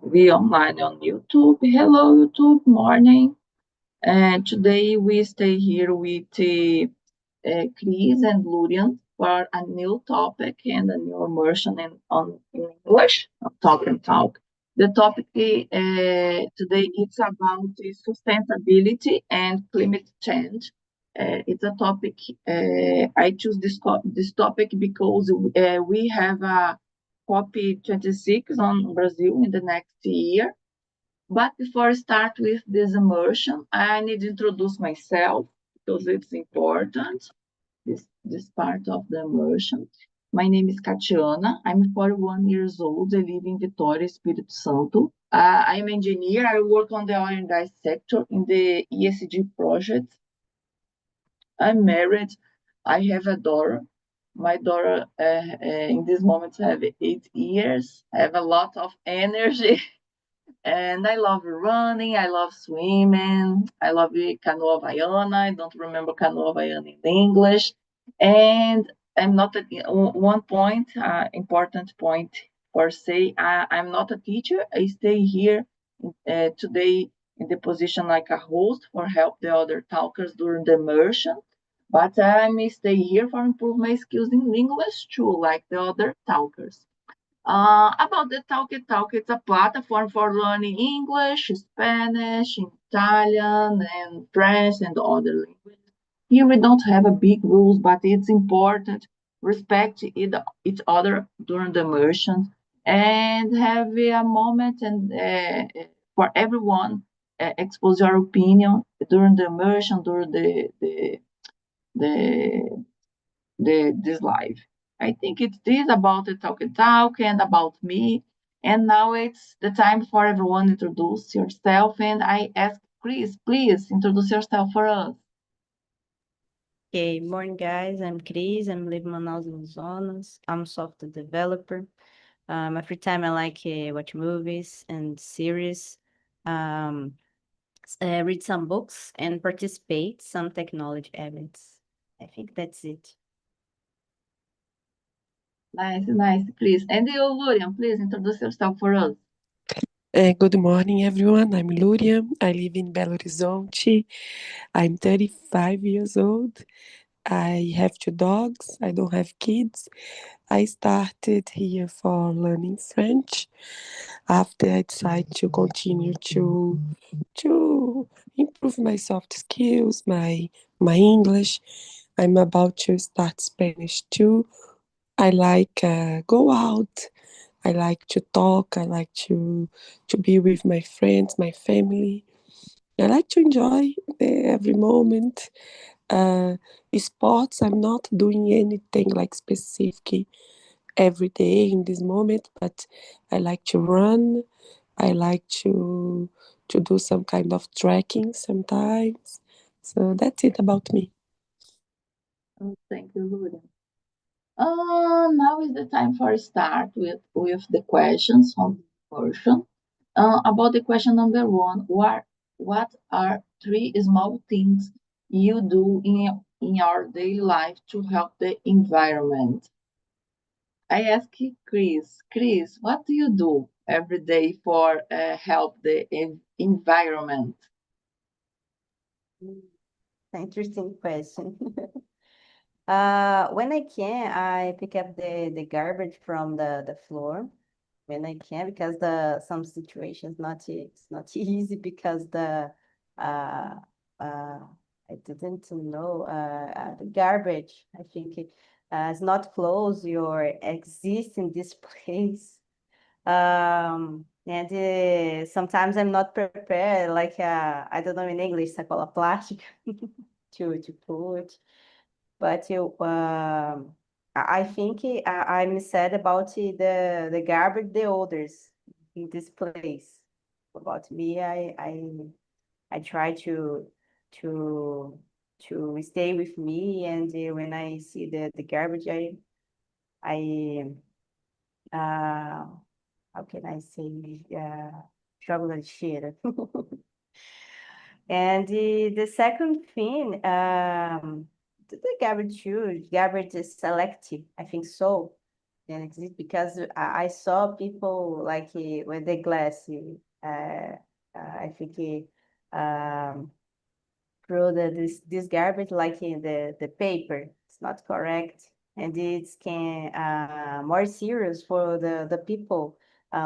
We online on YouTube. Hello, YouTube, morning. And today we stay here with Chris and Lurian for a new topic and a new immersion in English, talk and talk. The topic today is about sustainability and climate change. It's a topic, I choose this topic because we have a COP26 on Brazil in the next year. But before I start with this immersion, I need to introduce myself because it's important, this part of the immersion. My name is Catiana. I'm 41 years old. I live in Vitória, Espírito Santo. I'm an engineer. I work on the oil and gas sector in the ESG project. I'm married. I have a daughter. My daughter, in this moment, have 8 years. I have a lot of energy. And I love running, I love swimming, I love canoa havaiana. I don't remember canoa havaiana in English. And I'm not at one point, important point for say, I'm not a teacher. I stay here today in the position like a host for help the other talkers during the immersion. But I may stay here for improve my skills in English too, like the other talkers. About the Talk, it's a platform for learning English, Spanish, Italian, and French, and other languages. Here we don't have a big rules, but it's important respect each other during the immersion and have a moment and for everyone expose your opinion during the immersion, during the this live. I think it is about the talk and about me. And now it's the time for everyone to introduce yourself. And I ask Chris, please introduce yourself for us. Okay, morning guys. I'm Cris. I'm living in Manaus, Amazonas. I'm a software developer. My free time I like watch movies and series, um, read some books and participate some technology events. I think that's it. Nice, Chris. And you, Lurian, please introduce yourself for us. Good morning, everyone. I'm Luria. I live in Belo Horizonte. I'm 35 years old. I have two dogs. I don't have kids. I started here for learning French. After I decided to continue to improve my soft skills, my English. I'm about to start Spanish too. I like go out. I like to talk. I like to be with my friends, my family. I like to enjoy every moment. Uh, Sports, I'm not doing anything like specific every day in this moment, but I like to run. I like to do some kind of trekking sometimes. So that's it about me. Oh, thank you, Lurian. Now is the time for start with the questions on the version. About the question number one, what are three small things you do in your daily life to help the environment? I ask you, Chris. Chris, what do you do every day for help the environment? Interesting question. When I can, I pick up the garbage from the floor when I can because the some situations it's not easy because uh uh I didn't know the garbage. I think it's not close or exist in this place. And sometimes I'm not prepared, like I don't know in English, sacola plástica to put. But I think I'm sad about the garbage, the odors in this place. About me, I try to to stay with me, and when I see the garbage, I how can I say jogo na lixeira. And the second thing, the garbage too, garbage is selective, I think so. can exist, because I saw people like with the glass, I think throw this garbage like in the paper. It's not correct, and it's can more serious for the people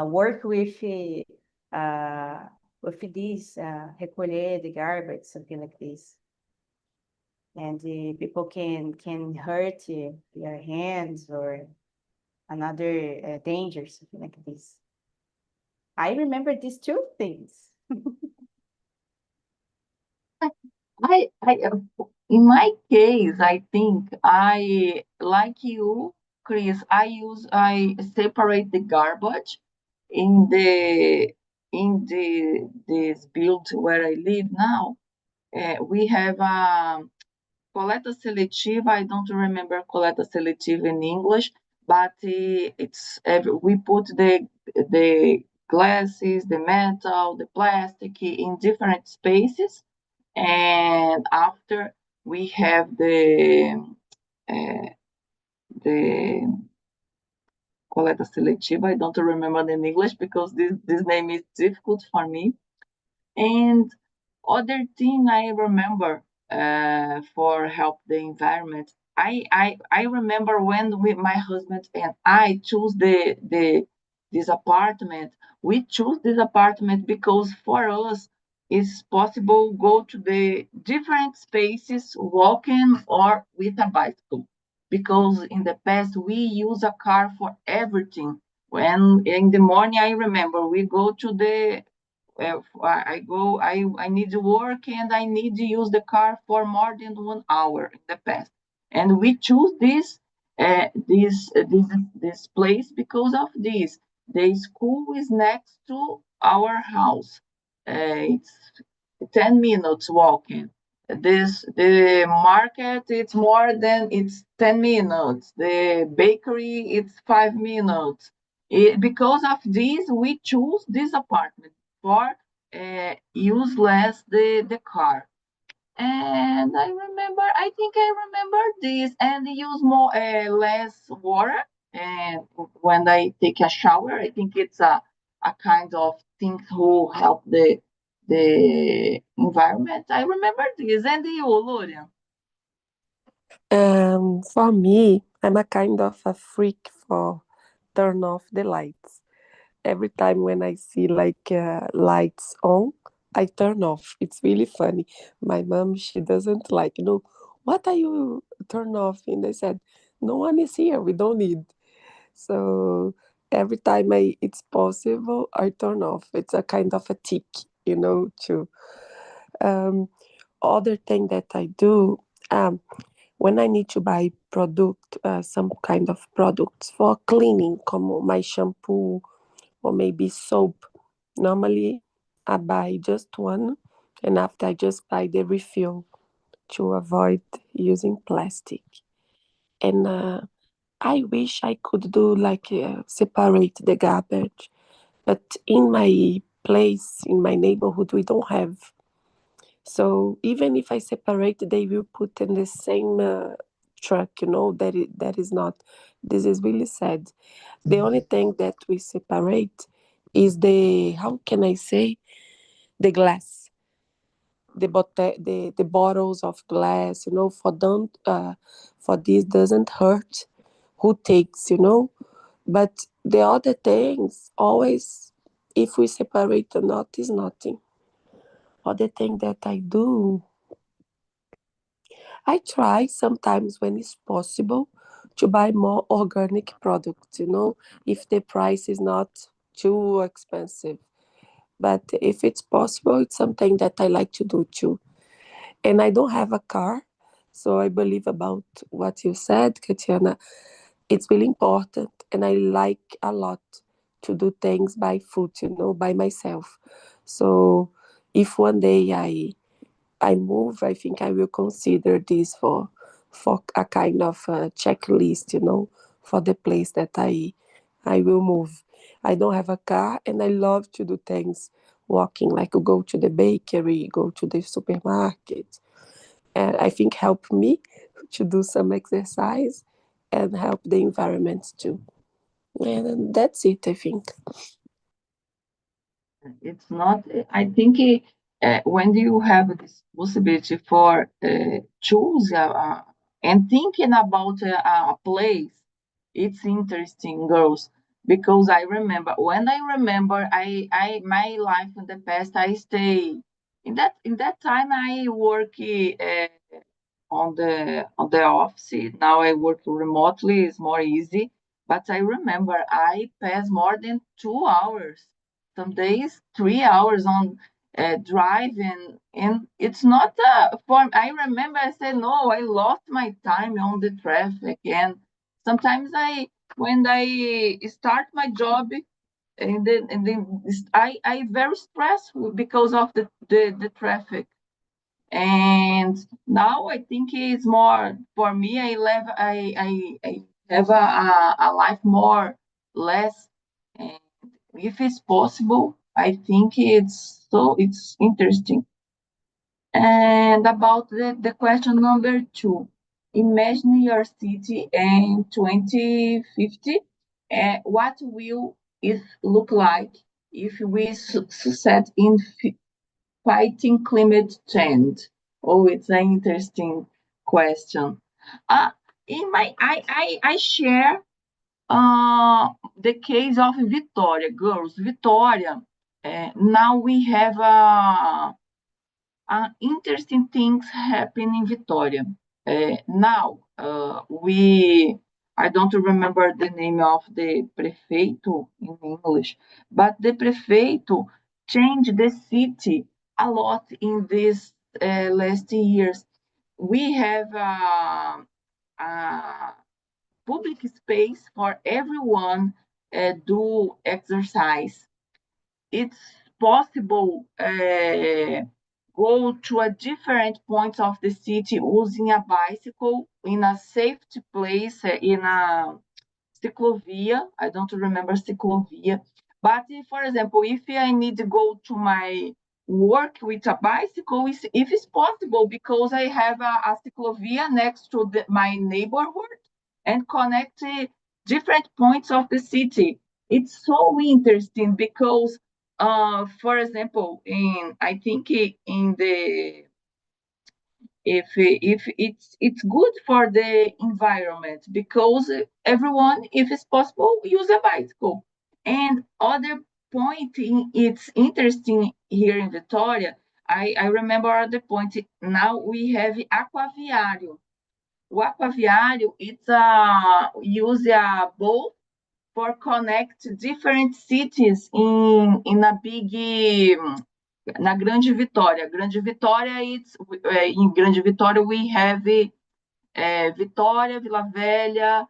work with this recolher the garbage, something like this, and the people can hurt their hands or another danger, something like this. I remember these two things. I, in my case, I think I, like you, Chris, I separate the garbage in the this build where I live now. We have a coleta seletiva. I don't remember coleta seletiva in English, but we put the glasses, the metal, the plastic in different spaces, and after we have uh, the coleta seletiva. I don't remember the in English because this name is difficult for me. And other thing I remember for help the environment, I remember when my husband and I choose this apartment. We choose this apartment because for us it's possible go to the different spaces walking or with a bicycle. Because in the past we use a car for everything. When in the morning, I remember we go to the I go, I need to work and I need to use the car for more than 1 hour in the past. And we choose this place because of this. The school is next to our house. It's 10 minutes walking. The market it's more than it's 10 minutes. The bakery it's 5 minutes. Because of this, we choose this apartment for use less the car. And I think I remember this, and use more less water. And when I take a shower, I think it's a kind of thing who help the environment. I remember this. And you, Luria? For me, I'm a kind of a freak for turn off the lights. Every time when I see like lights on, I turn off. It's really funny. My mom, she doesn't like, what are you turn off? And I said, no one is here. We don't need. So every time it's possible, I turn off. It's a kind of a tick, to um, other thing that I do. When I need to buy some kind of products for cleaning, como my shampoo or maybe soap. Normally, I buy just one, and after I just buy the refill to avoid using plastic. And I wish I could do like separate the garbage, but in my place, in my neighborhood, we don't have. So even if I separate, they will put in the same truck. That is not. This is really sad. The only thing that we separate is how can I say, the glass, the bottles of glass. For this doesn't hurt. Who takes. But the other things always, if we separate or not, is nothing. Other thing that I try sometimes when it's possible to buy more organic products, if the price is not too expensive. But if it's possible, it's something that I like to do too. And I don't have a car, so I believe about what you said, Katiana. It's really important, and I like a lot to do things by foot, by myself. So if one day I move, I think I will consider this for a kind of checklist, for the place that I will move. I don't have a car, and I love to do things walking, like go to the bakery, go to the supermarket. And I think help me to do some exercise and help the environment too. And that's it, I think. It's not, I think when you have this possibility for choose and thinking about a place, it's interesting, girls, because I remember when I remember my life in the past, I stay in that time I work on the office. Now I work remotely, it's more easy. But I remember I pass more than 2 hours, some days 3 hours on driving, and it's not for. I remember I said no, I lost my time on the traffic, and sometimes when I start my job. And then I very stressful because of the traffic. And now I think it's more for me. I have a life more less, and if it's possible, I think it's interesting. And about the question number 2, imagine your city in 2050. What will it look like if we succeed in fighting climate change? Oh, it's an interesting question. Uh, I share the case of Vitória, girls. Vitória, now we have interesting things happen in Vitória. Now, I don't remember the name of the prefeito in English, but the prefeito changed the city a lot in these last years. We have a public space for everyone do exercise. It's possible go to a different points of the city using a bicycle in a safety place, in a ciclovia. I don't remember ciclovia. But for example, if I need to go to my work with a bicycle, if it's possible, because I have a ciclovia next to my neighborhood and connect different points of the city. It's so interesting because, for example, I think in the if it's good for the environment, because everyone, if it's possible, use a bicycle. And other point, it's interesting here in Victoria. I remember other point. Now we have aquaviário. O aquaviário, it's use a boat for connect different cities in a big na Grande Vitória. Grande Vitória, in Grande Vitória we have Vitória, Vila Velha,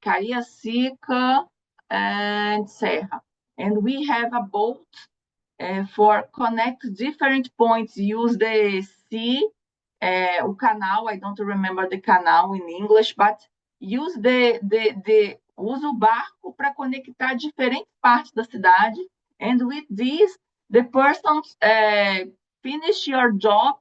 Cariacica, and Serra. And we have a boat for connect different points, use the sea, o canal, I don't remember the canal in English, but use usa o barco para conectar diferentes partes da cidade. And with this, the person finish your job,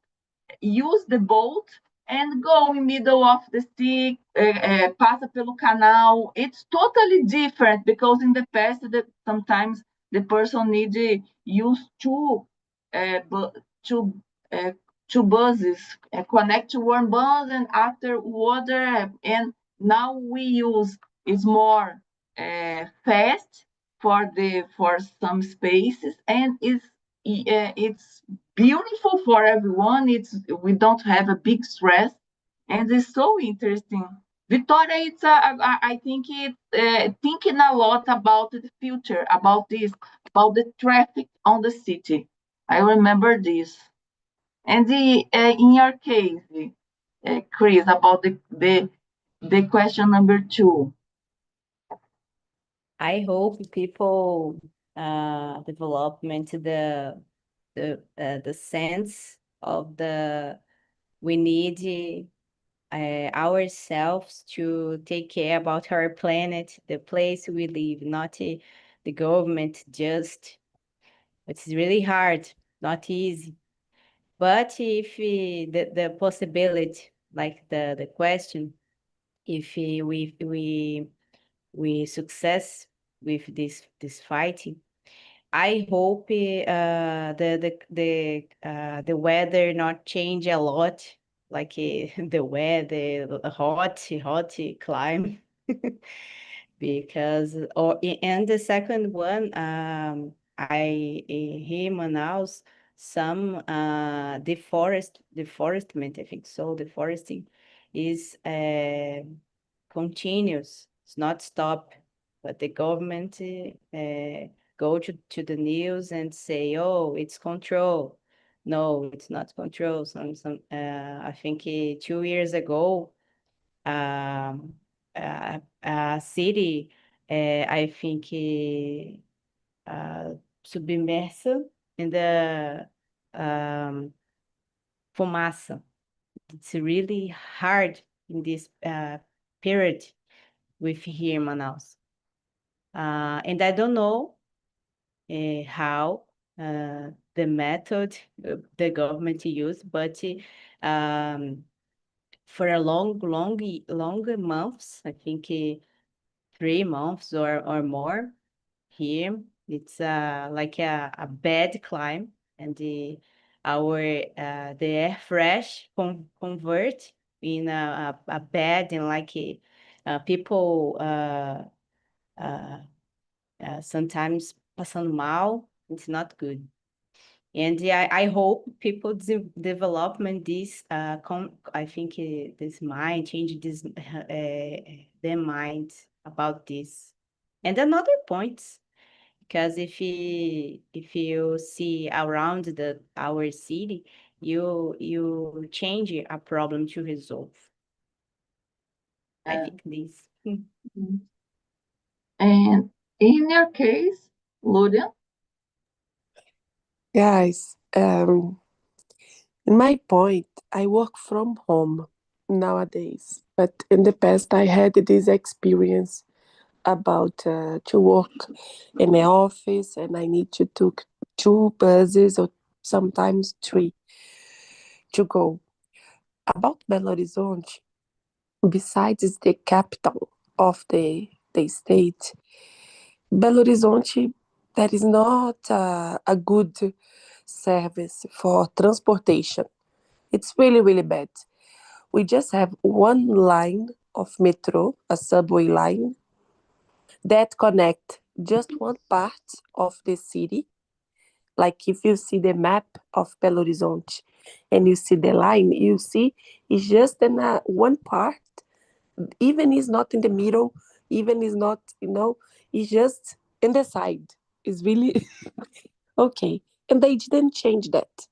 use the boat and go in middle of the sea, passa pelo canal. It's totally different because in the past, sometimes the person need to use two, uh, two buses, connect to one bus and after water. And now we use is more fast for some spaces, and it's beautiful for everyone. We don't have a big stress, and it's so interesting. Victoria, I think it's thinking a lot about the future, about this, about the traffic on the city. I remember this. And in your case, Chris, about the question number 2. I hope people development the sense of we need ourselves to take care about our planet, the place we live, not the government just. It's really hard, not easy. But if the possibility, like the question, if we we success with this fighting. I hope the weather not change a lot, like the weather hot climate. Because and the second one, I here in Manaus some deforestment, I think so. Deforesting is continuous. It's not stop, but the government go to the news and say, "Oh, it's control." No, it's not control. I think 2 years ago, a city, I think, submersa in the fumaça. It's really hard in this period with here in Manaus. And I don't know how the method the government use, but for a longer months, I think 3 months or more here, it's like a bad climb, and the air fresh convert in a bad, and like people sometimes passando mal. It's not good. And I hope people development this I think this mind change this their mind about this. And another point, because if you see around our city, you change a problem to resolve. I think this. And in your case, Luria? Guys, in my point, I work from home nowadays, but in the past I had this experience about to work in the office, and I need to take 2 buses or sometimes 3 to go. About Belo Horizonte, besides the capital of the state, Belo Horizonte, there is not a good service for transportation. It's really, really bad. We just have one line of metro, a subway line, that connect just one part of the city. Like if you see the map of Belo Horizonte and you see the line, you see it's just in one part, even is not in the middle, even is not, it's just in the side. It's really okay. And they didn't change that.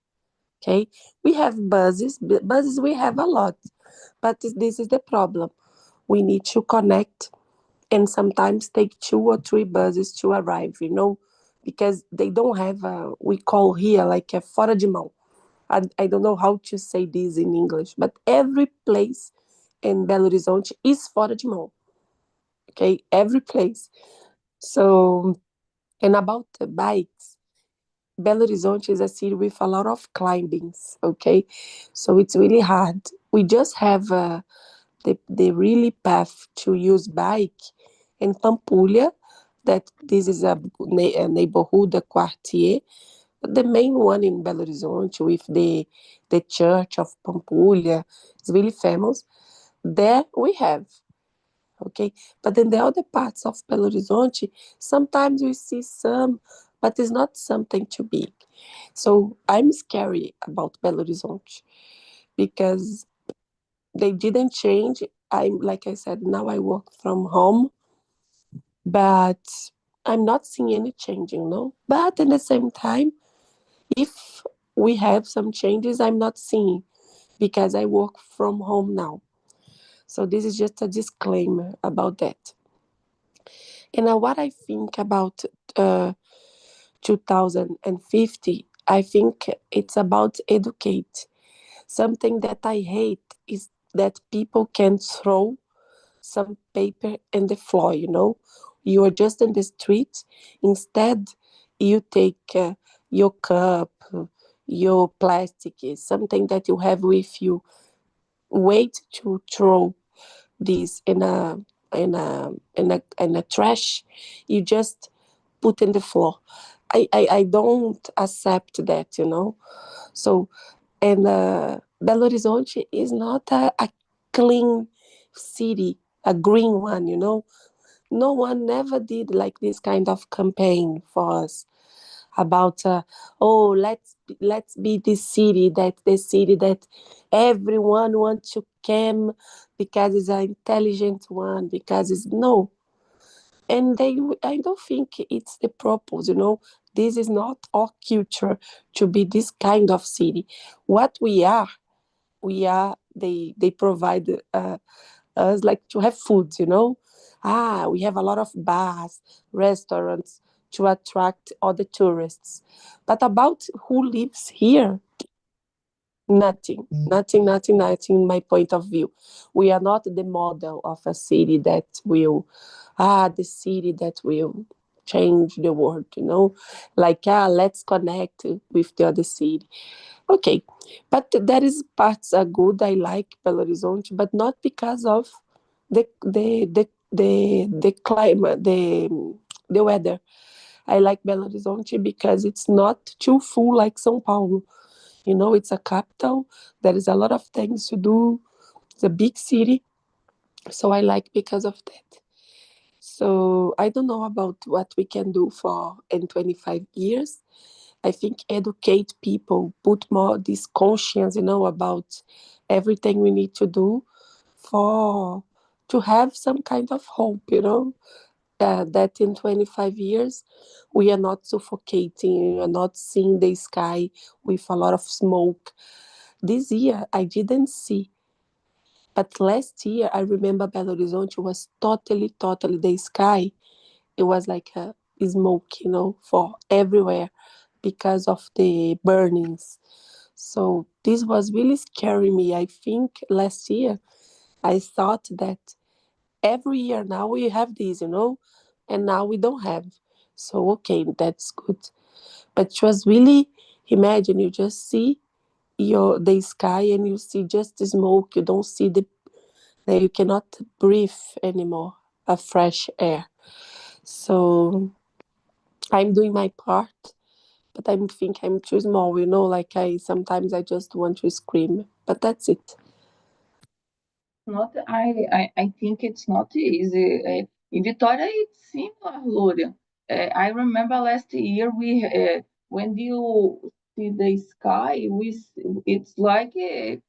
Okay. We have buses we have a lot, but this is the problem. We need to connect and sometimes take 2 or 3 buses to arrive, because they don't have we call here like a fora de mão. I don't know how to say this in English, but every place in Belo Horizonte is fora de mão. Okay, every place. So, and about the bikes, Belo Horizonte is a city with a lot of climbings, okay? So it's really hard. We just have the really path to use bike in Pampulha, that this is a neighborhood, a quartier, the main one in Belo Horizonte with the church of Pampulha. It's really famous. There we have, okay? But in the other parts of Belo Horizonte, sometimes we see some, but it's not something too big. So I'm scary about Belo Horizonte because they didn't change. Like I said, now I work from home, but I'm not seeing any changing, no? But at the same time, if we have some changes, I'm not seeing because I work from home now. So this is just a disclaimer about that. And now what I think about 2050, I think it's about educate. Something that I hate is that people can throw some paper in the floor, You are just in the street. Instead, you take your cup, your plastic, something that you have with you. Wait to throw this in a trash, you just put in the floor. I don't accept that, So, and Belo Horizonte is not a clean city, a green one, No one never did like this kind of campaign for us about let's be the city that everyone wants to come because it's an intelligent one, because it's no. And I don't think it's the purpose, This is not our culture to be this kind of city. What they provide us like to have food, we have a lot of bars, restaurants to attract other tourists. But about who lives here, nothing in my point of view. We are not the model of a city that will the city that will change the world, like let's connect with the other city. Okay, but there is parts are good. I like Belo Horizonte, but not because of the climate, the weather. I like Belo Horizonte because it's not too full like São Paulo. It's a capital. There is a lot of things to do. It's a big city, so I like because of that. So I don't know about what we can do for in 25 years. I think educate people, put more this conscience, about everything we need to do for to have some kind of hope, that in 25 years we are not suffocating, we are not seeing the sky with a lot of smoke. This year I didn't see, but last year I remember Belo Horizonte was totally, the sky. It was like a smoke, for everywhere because of the burnings. So this was really scaring me. I think last year I thought that every year now we have this, and now we don't have. So okay, that's good. But it was really, imagine you just see the sky and you see just the smoke. You don't see that you cannot breathe anymore, a fresh air. So I'm doing my part, but I think I'm too small, like sometimes I just want to scream, but that's it. Not, I think it's not easy. In Vitória, it's similar, Gloria. I remember last year when you see the sky, it's like we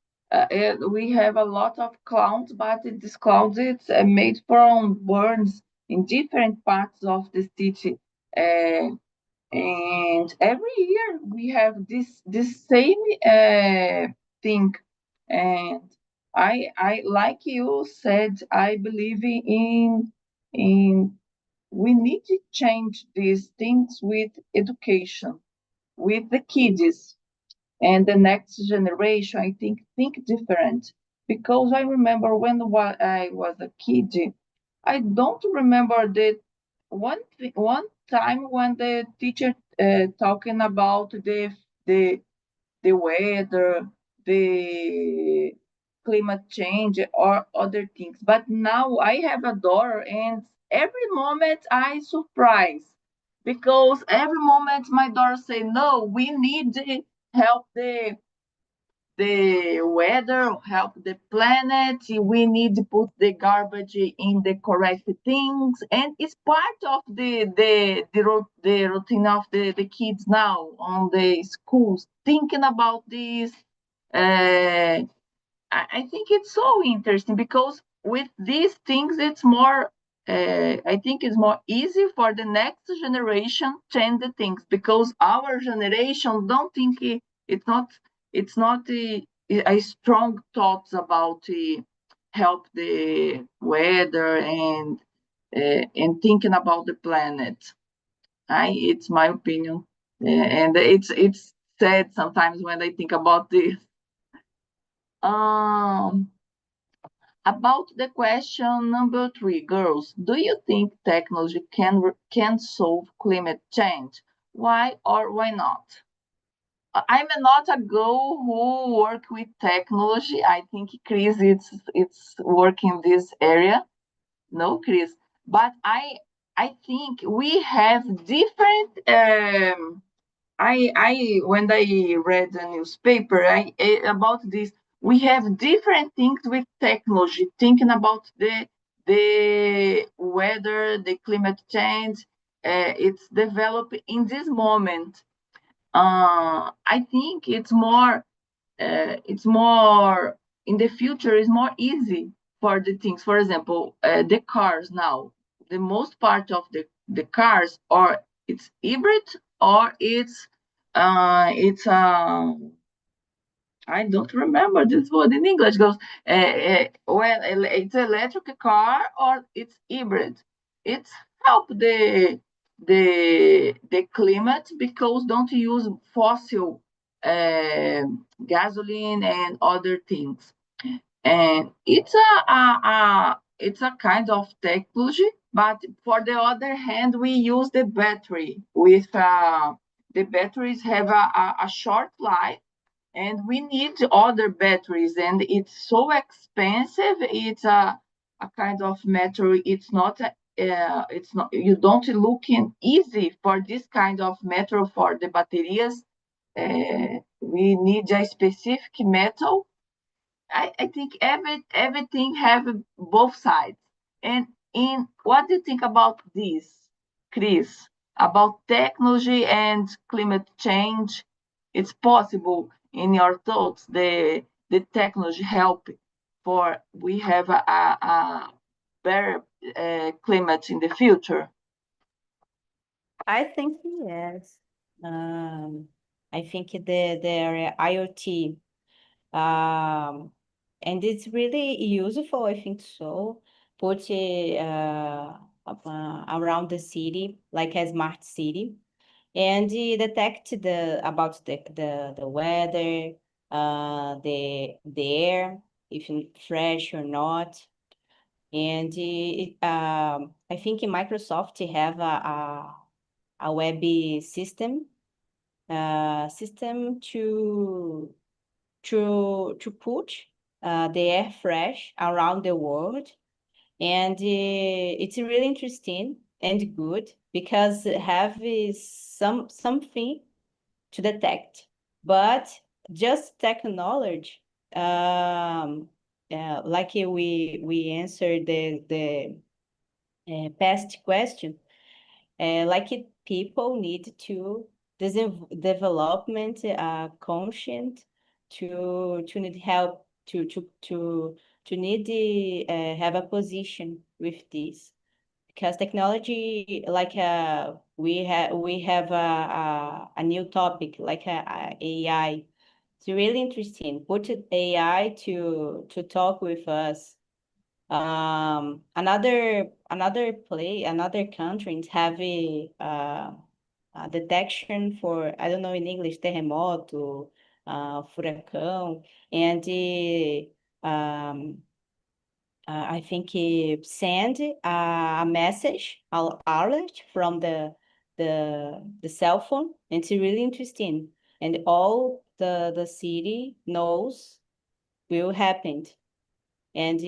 have a lot of clouds, but these clouds it's made from burns in different parts of the city. Uh, and every year we have this same thing, and I like you said, I believe in we need to change these things with education, with the kids and the next generation. I think different, because I remember when I was a kid, I don't remember the one time when the teacher talking about the the weather, the climate change, or other things. But now I have a daughter, and every moment I surprise, because every moment my daughter say, "No, we need to help the weather, help the planet. We need to put the garbage in the correct things," and it's part of the routine of the kids now on the schools, thinking about this. Uh, I think it's so interesting, because with these things, it's more. I think it's more easy for the next generation change the things, because our generation don't think it's not. It's not a strong thoughts about help the weather and thinking about the planet. It's my opinion, and it's sad sometimes when I think about this. Um, about the question number 3, girls, do you think technology can solve climate change? Why or why not? I'm not a girl who work with technology. I think Chris it's work in this area. no, Chris. But I think we have different. I when I read the newspaper about this, we have different things with technology. Thinking about the weather, the climate change, it's developed in this moment. I think it's more in the future is more easy for the things. For example, the cars now, the most part of the cars, or it's hybrid, or it's I don't remember this word in English. Goes well, it's electric car or it's hybrid. It's help the climate because don't use fossil uh, gasoline and other things. And it's a kind of technology, but for the other hand, we use the battery with the batteries have a short life, and we need other batteries, and it's so expensive. It's a kind of metal. It's not, you don't look in easy for this kind of metal. For the batteries, we need a specific metal. I think everything have both sides. And in what do you think about this, Chris? About technology and climate change? It's possible, in your thoughts, the technology help for we have a better climate in the future? I think yes. I think the IoT, and it's really useful. I think so. Put it around the city, like a smart city, and detect about the weather, the air, if it's fresh or not. And I think Microsoft have a web system system to put the air fresh around the world. And it's really interesting and good because it have something to detect. But just technology, like we answered the past question, like people need to development conscient to need help to need have a position with this, because technology, like we have a new topic like AI. It's really interesting. Put AI to talk with us. Another countries have a detection for, I don't know in English, terremoto, furacão, and I think send a message, alert from the cell phone. It's really interesting, and all the city knows will happen, and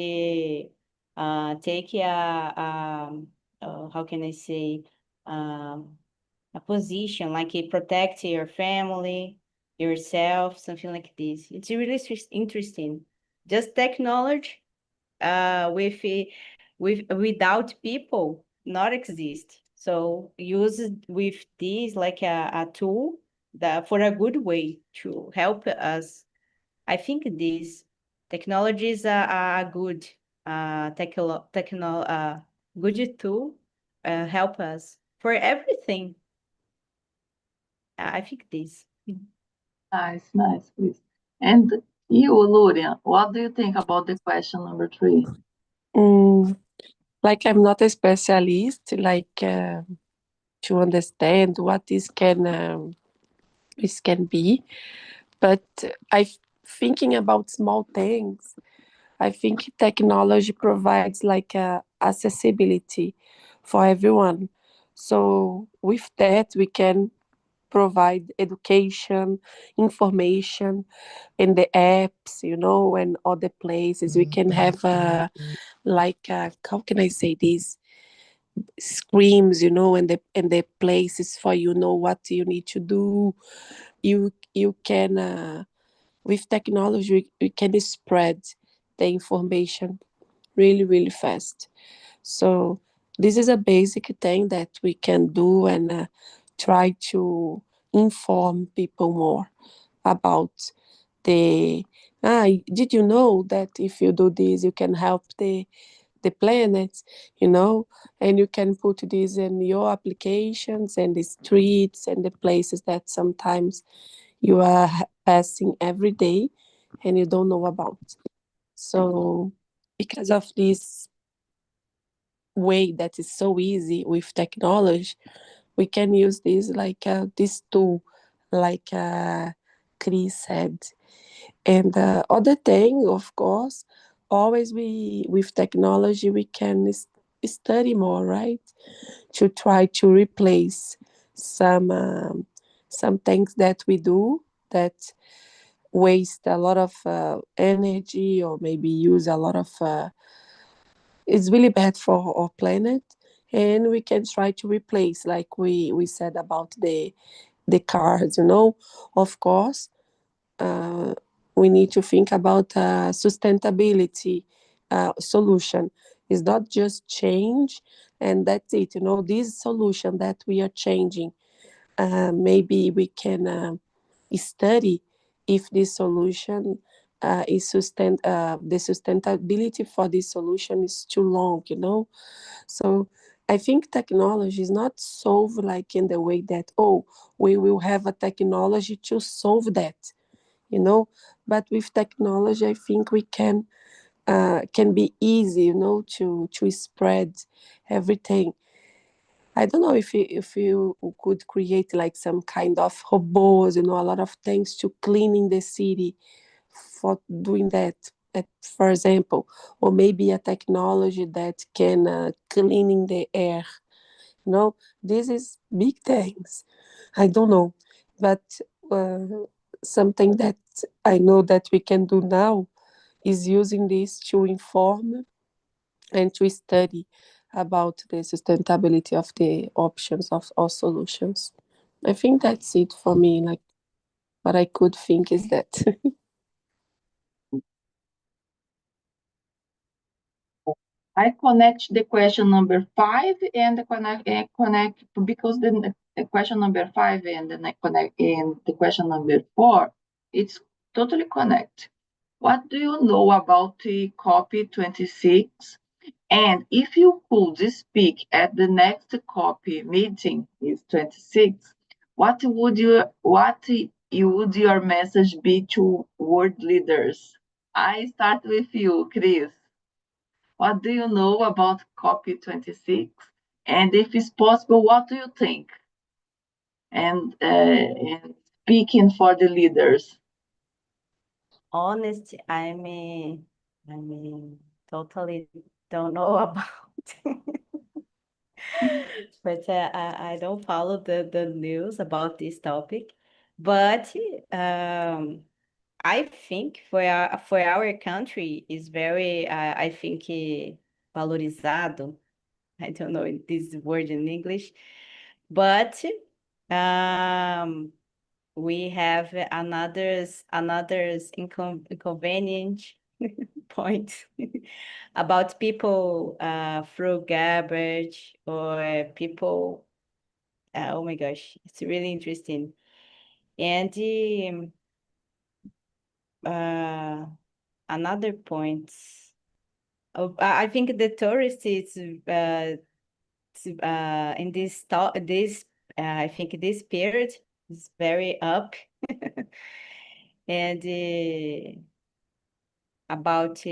take how can I say, a position like protect your family, yourself, something like this. It's really interesting. Just technology without people not exist. So use it with this like a tool that for a good way to help us. I think these technologies are good good tool help us for everything. I think this. Nice, Chris. And you, Luria, what do you think about the question number 3? Like I'm not a specialist, like to understand what this can be, but I thinking about small things. I think technology provides like a accessibility for everyone. So with that, we can provide education, information in the apps, and other places. We can have how can I say this? Screams, and the places for what you need to do. You can with technology we can spread the information really, really fast. So this is a basic thing that we can do and try to inform people more about the. Did you know that if you do this, you can help the planet, and you can put this in your applications and the streets and the places that sometimes you are passing every day and you don't know about. So because of this way that is so easy with technology, we can use this like this tool, like Chris said. And other thing, of course, always we with technology we can study more, right? To try to replace some things that we do that waste a lot of energy or maybe use a lot of it's really bad for our planet, and we can try to replace like we said about the cars, of course. uh, we need to think about sustainability solution. It's not just change and that's it, this solution that we are changing, maybe we can study if this solution the sustainability for this solution is too long, So I think technology is not solved like in the way that, oh, we will have a technology to solve that, But with technology, I think we can be easy, to spread everything. I don't know if you could create like some kind of robots, a lot of things to cleaning the city for doing that, for example, or maybe a technology that can cleaning the air. This is big things. I don't know, but uh, something that I know that we can do now is using this to inform and to study about the sustainability of the options of all solutions. I think that's it for me. Like what I could think is that. I connect the question number 5 and connect because the question number 5 and the question number 4, it's totally connect. What do you know about the copy 26? And if you could speak at the next copy meeting, is 26, what would your message be to world leaders? I start with you, Chris. What do you know about copy 26? And if it's possible, what do you think? And speaking for the leaders. Honest, I mean, totally don't know about. But I don't follow the news about this topic. But I think for our country is very, I think, valorizado. I don't know this word in English, but um, we have another's inconvenient point about people throw garbage or people. Oh my gosh, it's really interesting. And uh, another point. Oh, I think the tourist is in this I think this period is very up. And about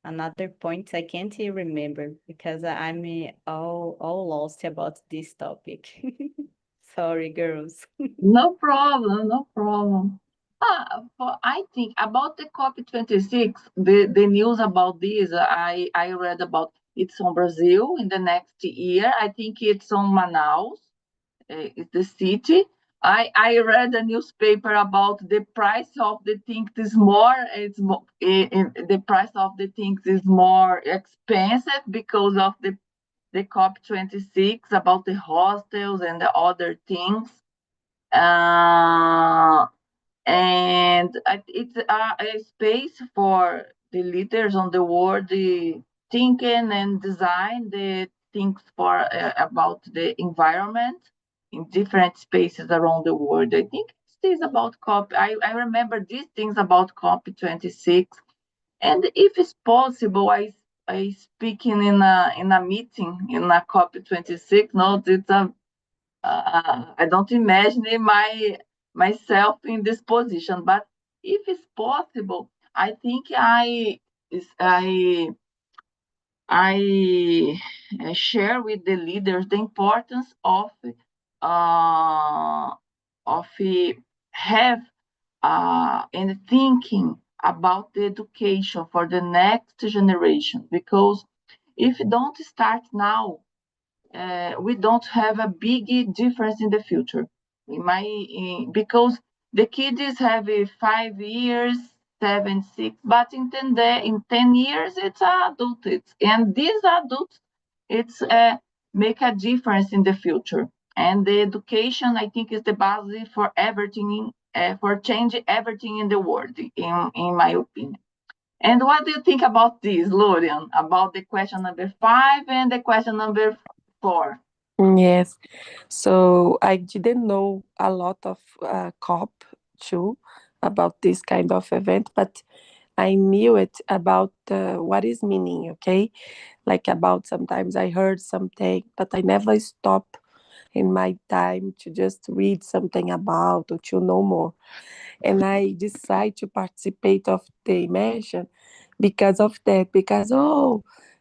another point I can't remember because I'm all lost about this topic. Sorry, girls. No problem, no problem. I think about the COP26, the news about this, I read about it's on Brazil in the next year. I think it's on Manaus. is the city. I read a newspaper about the price of the things is more. The price of the things is more expensive because of the COP26 about the hostels and the other things. And it's a space for the leaders on the world thinking and design the things for about the environment in different spaces around the world. I think this is about COP. I remember these things about COP26, and if it's possible, I speaking in a meeting in a COP26. No, it's a I don't imagine myself in this position, but if it's possible, I think I I share with the leaders the importance uh, of have and thinking about the education for the next generation, because if you don't start now, we don't have a big difference in the future. Because the kids have 5 years, 7, 6, but in 10 years it's adult. And these adults, it's make a difference in the future. And the education, I think, is the basis for everything, for changing everything in the world, in my opinion. And what do you think about this, Lorian? About the question number 5 and the question number 4? Yes. So I didn't know a lot of COP too about this kind of event, but I knew it about what is meaning, okay? Like about sometimes I heard something, but I never stop in my time to just read something about or to know more. And I decide to participate of the immersion because of that, because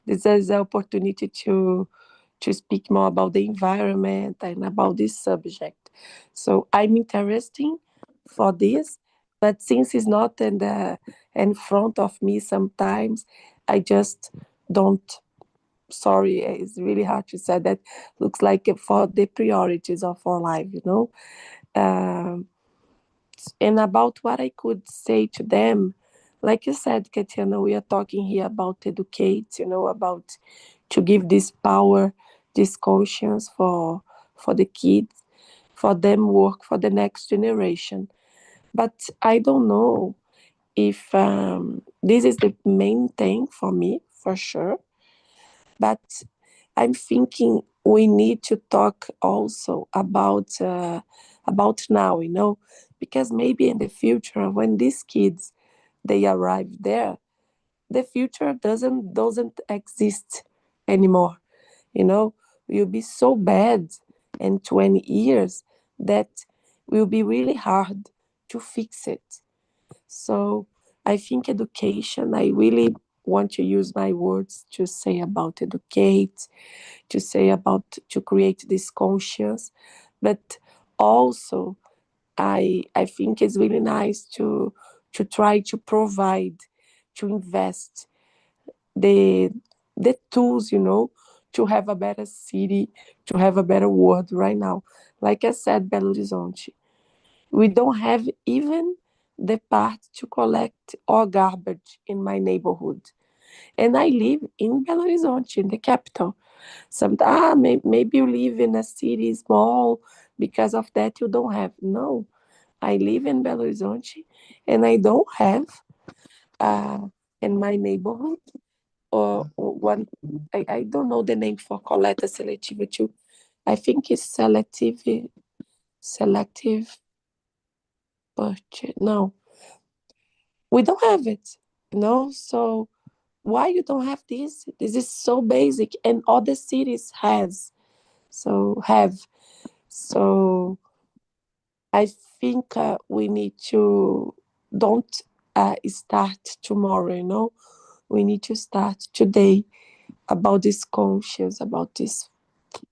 this is an opportunity to speak more about the environment and about this subject. So I'm interested for this, but since it's not in front of me sometimes, I just don't. Sorry, it's really hard to say that. Looks like for the priorities of our life, you know. Um, and about what I could say to them, like you said, Katiana, we are talking here about educate, you know, about to give this power, this conscience for the kids, for them work for the next generation. But I don't know if this is the main thing for me, for sure. But I'm thinking we need to talk also about now, you know, because maybe in the future when these kids they arrive there, the future doesn't exist anymore. You know, will be so bad in 20 years that will be really hard to fix it. So I think education, I really want to use my words to say about educate, to say about to create this conscience, but also I think it's really nice to try to provide, to invest the the tools, you know, to have a better city, to have a better world right now. Like I said, Belo Horizonte, we don't have even the part to collect our garbage in my neighborhood. And I live in Belo Horizonte, in the capital. Maybe you live in a city small, because of that you don't have. No, I live in Belo Horizonte and I don't have in my neighborhood or one, I don't know the name for coleta seletiva too. I think it's selective purchase. No, we don't have it, you know. So why you don't have this? This is so basic and other cities has. So have. So I think we need to don't start tomorrow, you know. We need to start today about this conscience, about these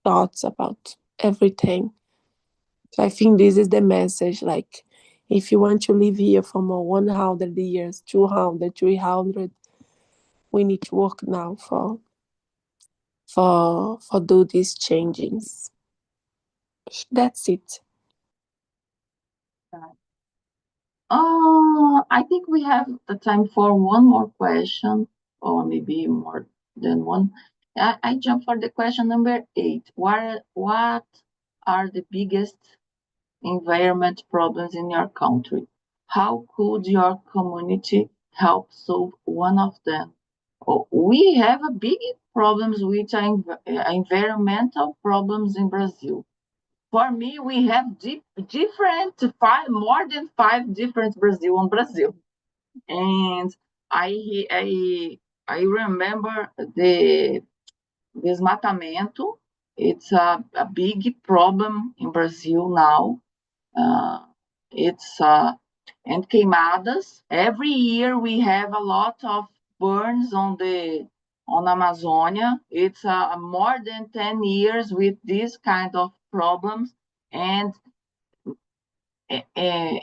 thoughts, about everything. So I think this is the message. Like, if you want to live here for more 100 years, 200, 300, we need to work now for do these changings. That's it. I think we have the time for one more question, or maybe more than one. I jump for the question number 8. What are the biggest environment problems in your country? How could your community help solve one of them? Oh, we have a big problems with environmental problems in Brazil. For me, we have more than five different Brazil, and I remember the desmatamento. It's a big problem in Brazil now. Uh, it's and queimadas. Every year we have a lot of burns on Amazonia. It's more than 10 years with this kind of problems, and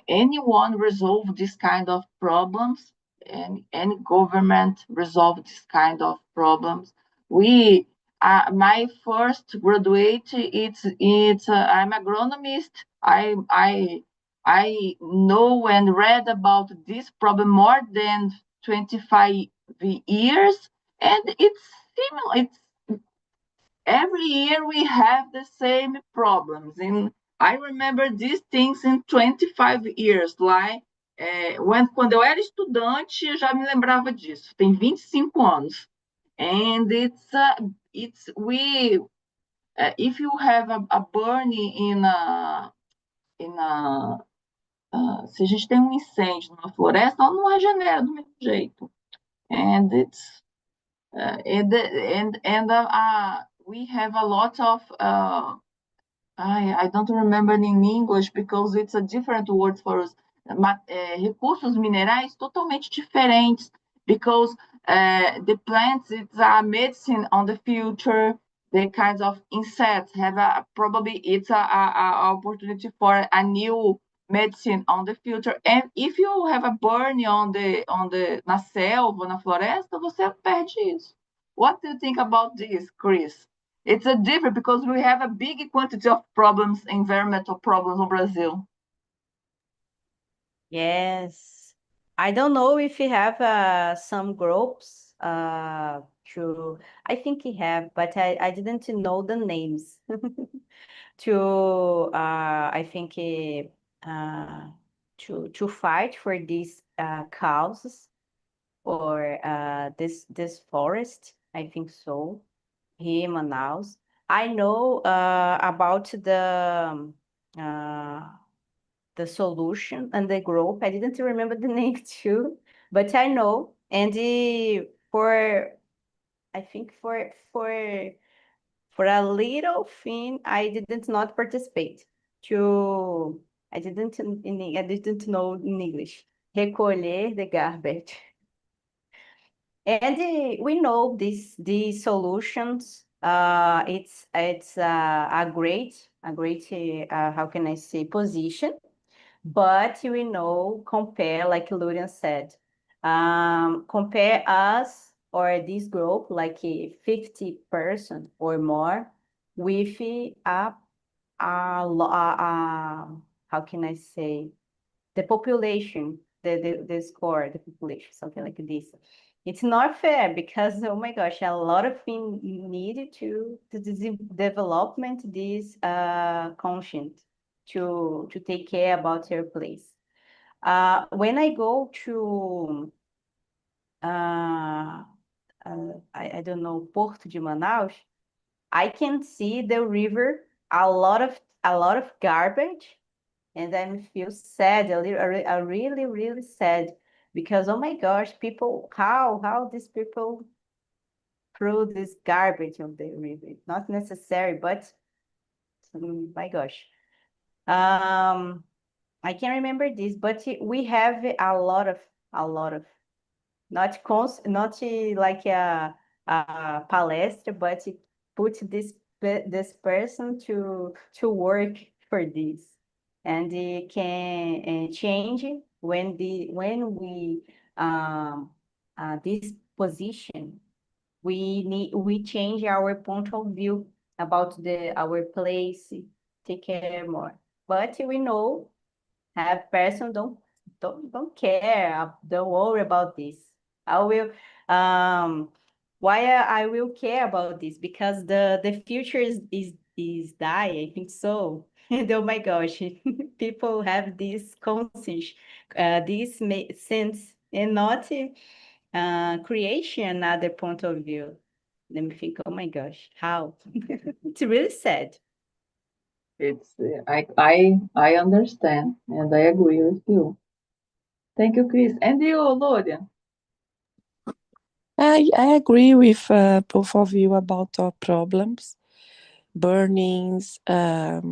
anyone resolve this kind of problems, and any government resolve this kind of problems. We My first graduate, I'm agronomist. I know and read about this problem more than 25 years, and it's similar. It's every year we have the same problems. And I remember these things in 25 years. Like, quando eu era estudante, eu já me lembrava disso. Tem 25 anos. And if you have a burn se a gente tem um incêndio numa floresta, ela não regenera do mesmo jeito. And it's we have a lot of I don't remember in English because it's a different word for us. Recursos minerais totalmente diferentes, because the plants, it's a medicine on the future. The kinds of insects have probably it's a opportunity for a new medicine on the future. And if you have a burn na selva, na floresta, você perde isso. What do you think about this, Chris? It's a different, because we have a big quantity of problems, environmental problems in Brazil. Yes. I don't know if you have some groups I think you have, but I didn't know the names I think to fight for these causes or this forest. I think so. Here in Manaus. I know about the solution and the group. I didn't remember the name too, but I know. And I think for a little thing, I didn't not participate. I didn't know in English. Recolher the garbage. And we know these solutions. It's a great how can I say, position. But we know, compare, like Lurian said, compare us or this group, like a 50% or more, with how can I say, the population, the score, the population, something like this. It's not fair because, oh my gosh, a lot of things needed to development this conscience to take care about your place. When I go to I don't know, Porto de Manaus, I can see the river, a lot of garbage, and I feel sad, really, really sad, because oh my gosh, people, how these people throw this garbage on the river? Not necessary, but my gosh. I can't remember this, but we have a lot of not like a palestra, but put this person to work for this, and it can change when we this position, we change our point of view about our place, take care more. But we know have person don't care, don't worry about this. I will why I will care about this? Because the future is die, I think so. And oh my gosh, people have this conscience, this sense, and not creation another point of view. Let me think, oh my gosh, how? It's really sad. It's I understand and I agree with you. Thank you, Chris. And you, Loria? I agree with both of you about our problems, burnings, the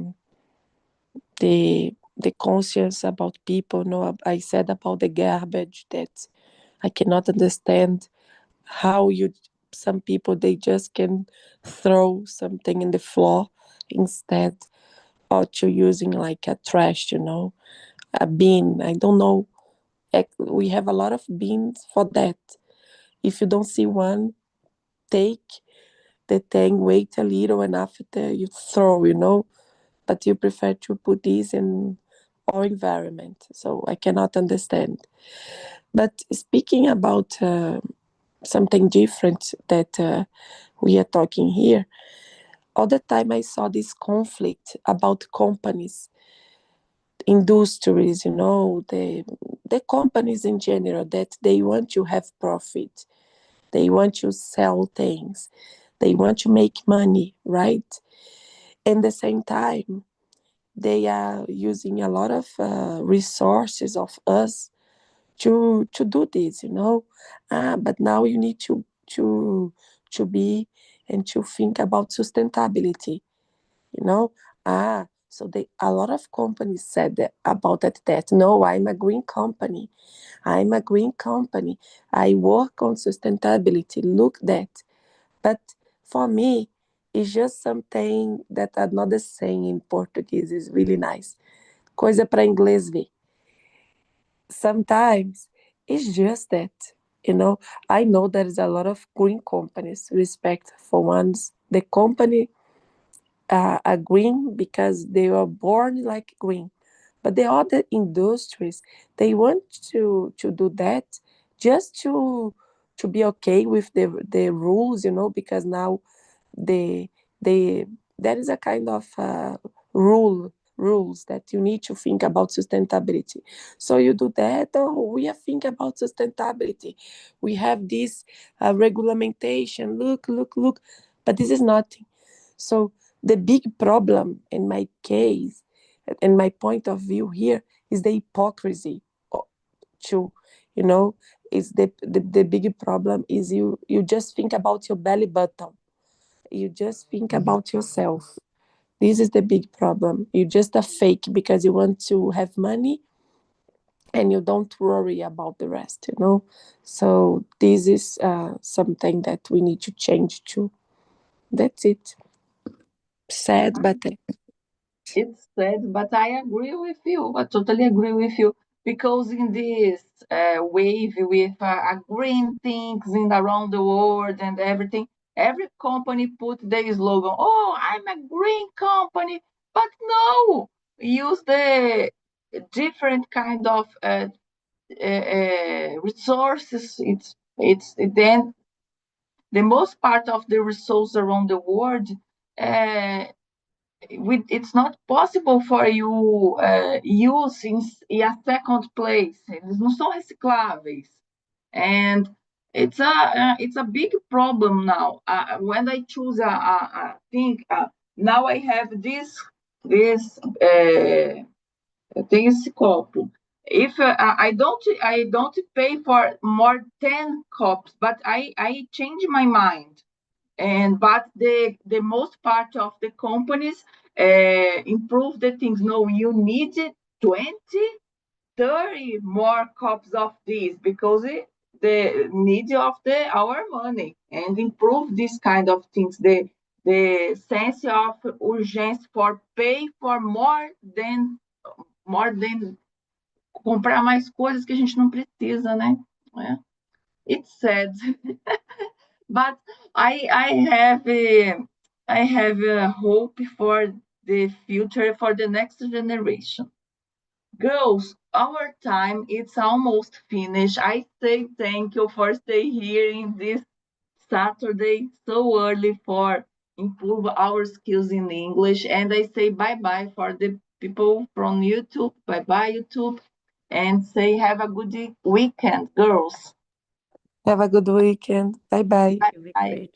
conscience about people. No, I said about the garbage that I cannot understand how you some people they just can throw something in the floor instead of to using like a trash, a bin. I don't know. We have a lot of bins for that. If you don't see one, take the thing, wait a little, and after you throw. But you prefer to put this in our environment. So I cannot understand. But speaking about something different that we are talking here, all the time I saw this conflict about companies, industries, the companies in general, that they want to have profit. They want to sell things. They want to make money, right? At the same time, they are using a lot of resources of us to do this. But now you need to be and to think about sustainability. you know so a lot of companies said about that. No, I'm a green company. I work on sustainability. Look that. But for me, it's just something that another saying in Portuguese is really nice. Coisa para inglês ver. Sometimes it's just that. You know, I know there is a lot of green companies, respect for ones. The company are green because they were born like green. But the other industries, they want to do that just to be okay with the rules, because now the the there is a kind of rules that you need to think about sustainability. So you do that. Oh, we are thinking about sustainability. We have this regulation. Look, but this is nothing. So the big problem in my case, in my point of view here, is the hypocrisy. To you know, is the big problem is you just think about your belly button. You just think about yourself. This is the big problem. You just a fake because you want to have money and you don't worry about the rest. So this is something that we need to change too. That's it. Sad, but It's sad, but I agree with you. I totally agree with you because in this wave with green things in around the world and everything, every company put their slogan. Oh, I'm a green company, but no, use the different kind of resources. It's then the most part of the resources around the world. Uh, it's not possible for you use in a second place. Eles não são recicláveis. And it's a big problem now. When I choose a thing, now I have tem esse copo. If I don't pay for more 10 cups, but I change my mind. But the most part of the companies improve the things. No, you need 20, 30 more cups of this because the need of our money and improve this kind of things. The sense of urgency for pay for more than comprar mais coisas que a gente não precisa, né? It's sad. But I have a hope for the future for the next generation. Girls, our time is almost finished. I say thank you for staying here in this Saturday so early for improve our skills in English. And I say bye-bye for the people from YouTube. Bye-bye, YouTube. And say have a good weekend, girls. Have a good weekend. Bye bye. Bye.